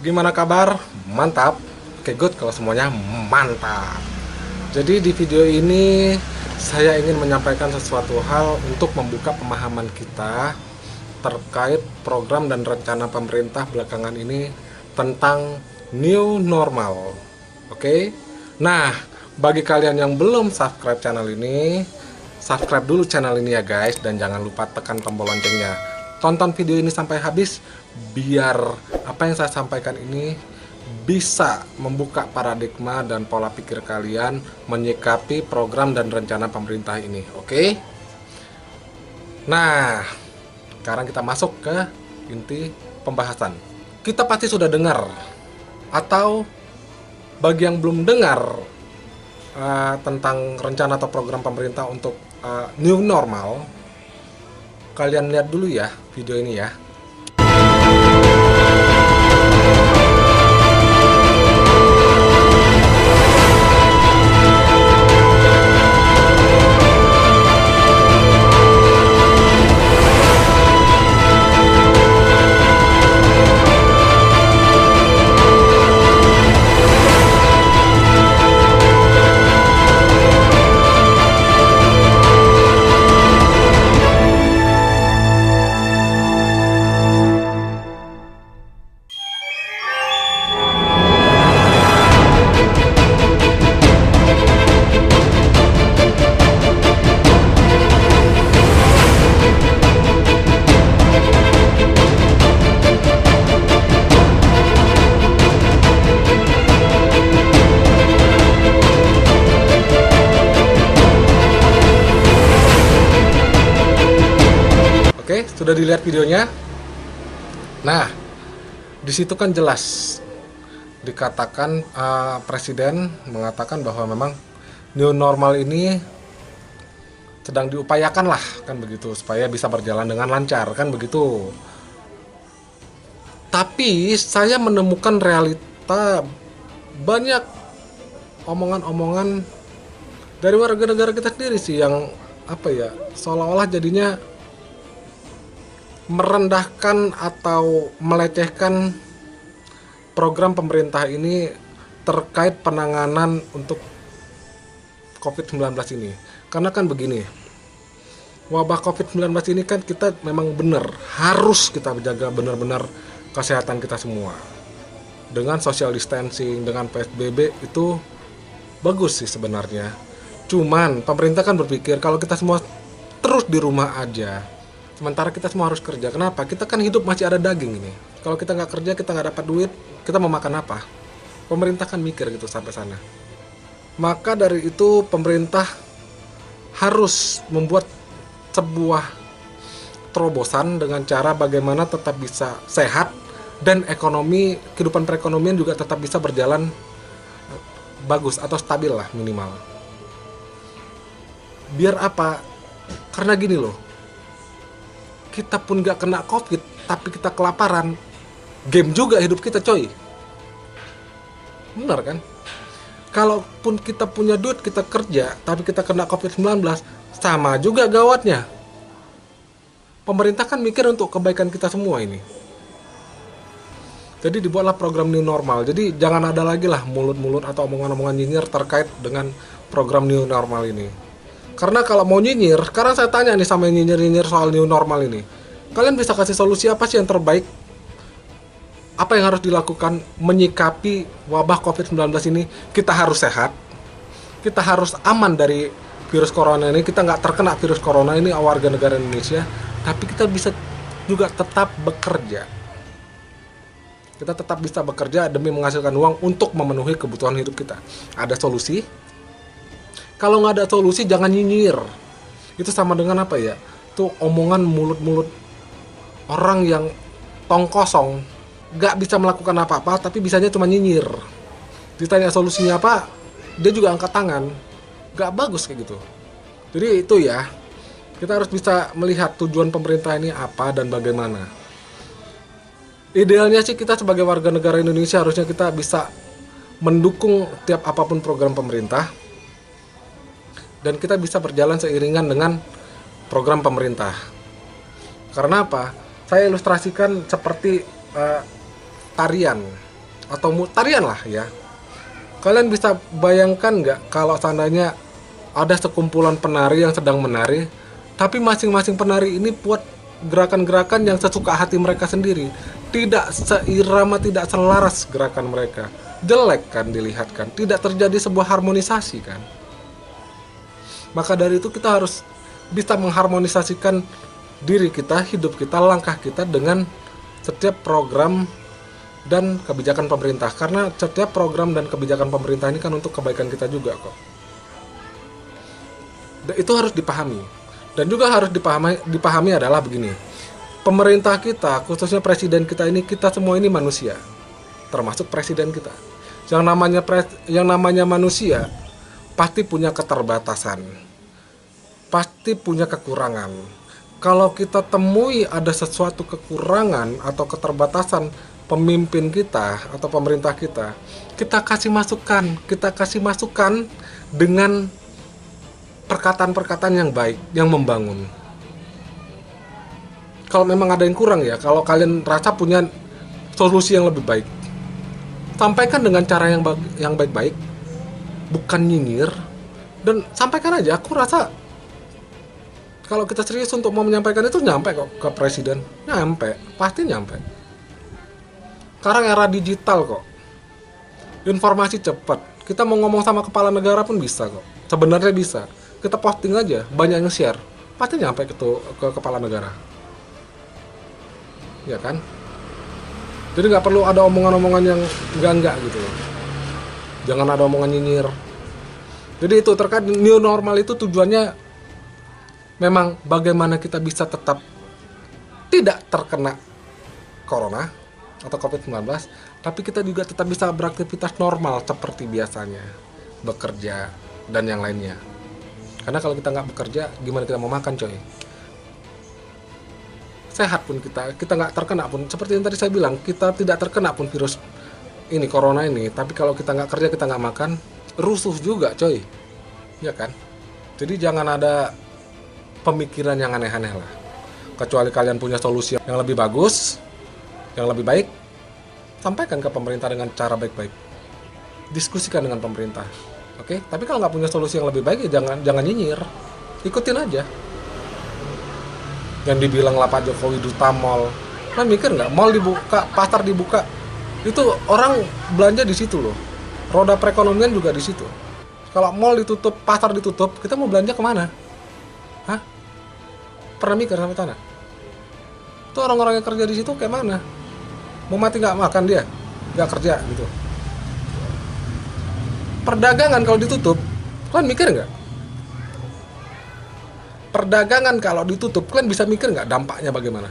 gimana kabar? Mantap? Oke, good kalau semuanya mantap. Jadi di video ini saya ingin menyampaikan sesuatu hal untuk membuka pemahaman kita terkait program dan rencana pemerintah belakangan ini tentang new normal. Oke? Nah, bagi kalian yang belum subscribe channel ini, subscribe dulu channel ini ya guys, dan jangan lupa tekan tombol loncengnya. Tonton video ini sampai habis biar apa yang saya sampaikan ini bisa membuka paradigma dan pola pikir kalian menyikapi program dan rencana pemerintah ini. Oke? Nah, sekarang kita masuk ke inti pembahasan. Kita pasti sudah dengar, atau bagi yang belum dengar tentang rencana atau program pemerintah untuk new normal, kalian lihat dulu ya video ini ya. Oke, sudah dilihat videonya. Nah, disitu kan jelas dikatakan Presiden mengatakan bahwa memang new normal ini sedang diupayakan lah, kan begitu, supaya bisa berjalan dengan lancar, kan begitu. Tapi saya menemukan realita banyak omongan-omongan dari warga negara kita sendiri sih yang apa ya, seolah-olah jadinya merendahkan atau melecehkan program pemerintah ini terkait penanganan untuk COVID-19 ini. Karena kan begini, wabah COVID-19 ini kan kita memang benar harus kita jaga benar-benar kesehatan kita semua. Dengan social distancing, dengan PSBB itu bagus sih sebenarnya. Cuman pemerintah kan berpikir kalau kita semua terus di rumah aja, sementara kita semua harus kerja. Kenapa? Kita kan hidup masih ada daging ini. Kalau kita nggak kerja, kita nggak dapat duit, kita mau makan apa? Pemerintah kan mikir gitu sampai sana. Maka dari itu pemerintah harus membuat sebuah terobosan dengan cara bagaimana tetap bisa sehat dan ekonomi, kehidupan perekonomian juga tetap bisa berjalan bagus atau stabil lah minimal. Biar apa? Karena gini loh, kita pun gak kena COVID, tapi kita kelaparan, game juga hidup kita coy. Benar kan? Kalaupun kita punya duit, kita kerja, tapi kita kena COVID-19, sama juga gawatnya. Pemerintah kan mikir untuk kebaikan kita semua ini. Jadi dibuatlah program new normal. Jadi jangan ada lagi lah mulut-mulut atau omongan-omongan nyinyir terkait dengan program new normal ini. Karena kalau mau nyinyir, sekarang saya tanya nih sama nyinyir-nyinyir soal new normal ini. Kalian bisa kasih solusi apa sih yang terbaik? Apa yang harus dilakukan menyikapi wabah COVID-19 ini? Kita harus sehat. Kita harus aman dari virus corona ini. Kita nggak terkena virus corona ini, warga negara Indonesia. Tapi kita bisa juga tetap bekerja. Kita tetap bisa bekerja demi menghasilkan uang untuk memenuhi kebutuhan hidup kita. Ada solusi? Kalau nggak ada solusi, jangan nyinyir. Itu sama dengan apa ya? Itu omongan mulut-mulut orang yang tong kosong, nggak bisa melakukan apa-apa, tapi bisanya cuma nyinyir. Ditanya solusinya apa, dia juga angkat tangan. Nggak bagus kayak gitu. Jadi itu ya, kita harus bisa melihat tujuan pemerintah ini apa dan bagaimana. Idealnya sih kita sebagai warga negara Indonesia harusnya kita bisa mendukung tiap apapun program pemerintah, dan kita bisa berjalan seiringan dengan program pemerintah. Karena apa? Saya ilustrasikan seperti tarian. atau tarian lah ya. Kalian bisa bayangkan nggak kalau seandainya ada sekumpulan penari yang sedang menari, tapi masing-masing penari ini buat gerakan-gerakan yang sesuka hati mereka sendiri, tidak seirama, tidak selaras gerakan mereka. Jelek kan dilihat kan, tidak terjadi sebuah harmonisasi kan. Maka dari itu kita harus bisa mengharmonisasikan diri kita, hidup kita, langkah kita dengan setiap program dan kebijakan pemerintah. Karena setiap program dan kebijakan pemerintah ini kan untuk kebaikan kita juga kok. Itu harus dipahami. Dan juga harus dipahami adalah begini. Pemerintah kita, khususnya presiden kita ini, kita semua ini manusia. Termasuk presiden kita. Yang namanya manusia pasti punya keterbatasan. Pasti punya kekurangan. Kalau kita temui ada sesuatu kekurangan atau keterbatasan pemimpin kita atau pemerintah kita, kita kasih masukan dengan perkataan-perkataan yang baik, yang membangun. Kalau memang ada yang kurang ya, kalau kalian rasa punya solusi yang lebih baik, sampaikan dengan cara yang baik-baik, bukan nyinyir, dan sampaikan aja. Aku rasa kalau kita serius untuk mau menyampaikan itu, nyampe kok ke presiden, pasti nyampe. Sekarang era digital kok, informasi cepat. Kita mau ngomong sama kepala negara pun bisa kok, sebenarnya bisa. Kita posting aja, banyak yang share, pasti nyampe ke kepala negara, ya kan? Jadi nggak perlu ada omongan-omongan yang enggak gitu. Jangan ada omongan nyinyir. Jadi itu terkait new normal itu tujuannya memang bagaimana kita bisa tetap tidak terkena corona atau COVID-19, tapi kita juga tetap bisa beraktivitas normal seperti biasanya, bekerja dan yang lainnya. Karena kalau kita nggak bekerja, gimana kita mau makan, coy? Sehat pun kita nggak terkena pun, seperti yang tadi saya bilang, kita tidak terkena pun virus ini, corona ini, tapi kalau kita nggak kerja, kita nggak makan, rusuh juga, coy, ya kan? Jadi jangan ada pemikiran yang aneh-aneh lah. Kecuali kalian punya solusi yang lebih bagus, yang lebih baik, sampaikan ke pemerintah dengan cara baik-baik. Diskusikan dengan pemerintah, oke? Tapi kalau nggak punya solusi yang lebih baik, ya jangan nyinyir, ikutin aja. Yang dibilang lah Pak Jokowi duta mall, kan mikir nggak? Mall dibuka, pasar dibuka, itu orang belanja di situ loh. Roda perekonomian juga di situ. Kalau mall ditutup, pasar ditutup, kita mau belanja kemana? Hah? Pernah mikir sampai sana? Itu orang-orang yang kerja di situ kayak mana? Mau mati nggak makan dia? Nggak kerja gitu. Perdagangan kalau ditutup, kalian mikir nggak? Perdagangan kalau ditutup, kalian bisa mikir nggak dampaknya bagaimana?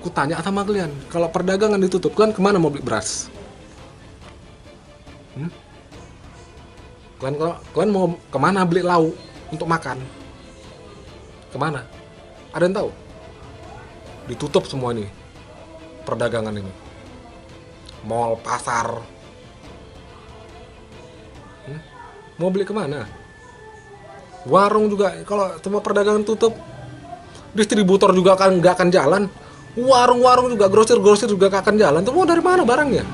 Kutanya sama kalian, kalau perdagangan ditutup, kalian kemana mau beli beras? Kalian mau kemana beli lauk untuk makan? Kemana? Ada yang tahu? Ditutup semua nih perdagangan ini, mall, pasar. Mau beli kemana? Warung juga, kalau semua perdagangan tutup, distributor juga nggak akan jalan. Warung-warung juga, grosir juga nggak akan jalan. Itu mau dari mana barangnya?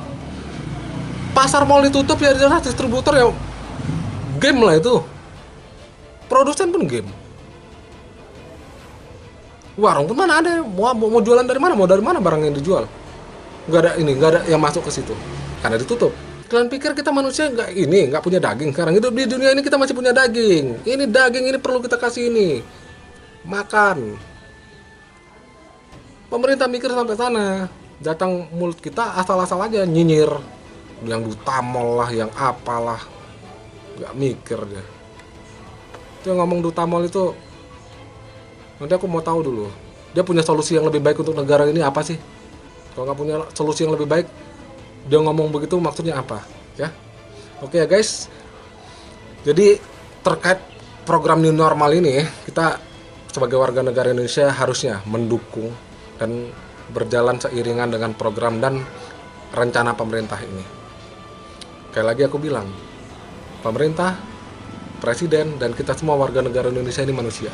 Pasar, mall ditutup, ya jelas distributor ya game lah itu. Produsen pun game. Warung pun mana ada, mau jualan dari mana? Mau dari mana barang yang dijual? Nggak ada yang masuk ke situ karena ditutup. Kalian pikir kita manusia nggak punya daging? Sekarang hidup di dunia ini kita masih punya daging. Ini daging ini perlu kita kasih ini makan. Pemerintah mikir sampai sana, datang mulut kita asal-asal aja nyinyir, yang duta mall lah, yang apalah, nggak mikir dia. Itu yang ngomong duta mall itu, nanti aku mau tahu dulu, dia punya solusi yang lebih baik untuk negara ini apa sih? Kalau nggak punya solusi yang lebih baik, dia ngomong begitu maksudnya apa? Ya, oke ya guys. Jadi terkait program new normal ini, kita sebagai warga negara Indonesia harusnya mendukung dan berjalan seiringan dengan program dan rencana pemerintah ini. Sekali lagi aku bilang, pemerintah, presiden, dan kita semua warga negara Indonesia ini manusia.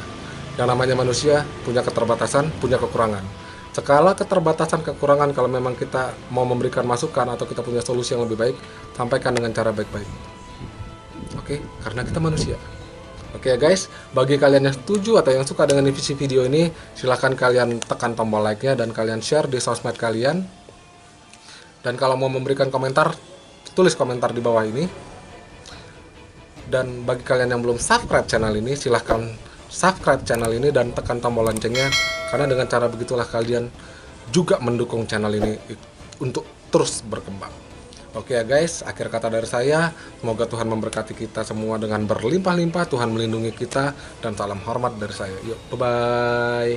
Yang namanya manusia punya keterbatasan, punya kekurangan. Segala keterbatasan, kekurangan, kalau memang kita mau memberikan masukan atau kita punya solusi yang lebih baik, sampaikan dengan cara baik-baik. Oke, karena kita manusia. Oke ya guys, bagi kalian yang setuju atau yang suka dengan isi video ini, silahkan kalian tekan tombol like-nya dan kalian share di sosmed kalian. Dan kalau mau memberikan komentar, tulis komentar di bawah ini. Dan bagi kalian yang belum subscribe channel ini, silahkan subscribe channel ini dan tekan tombol loncengnya, karena dengan cara begitulah kalian juga mendukung channel ini untuk terus berkembang. Oke ya guys, akhir kata dari saya, semoga Tuhan memberkati kita semua dengan berlimpah-limpah, Tuhan melindungi kita, dan salam hormat dari saya. Yuk, bye-bye.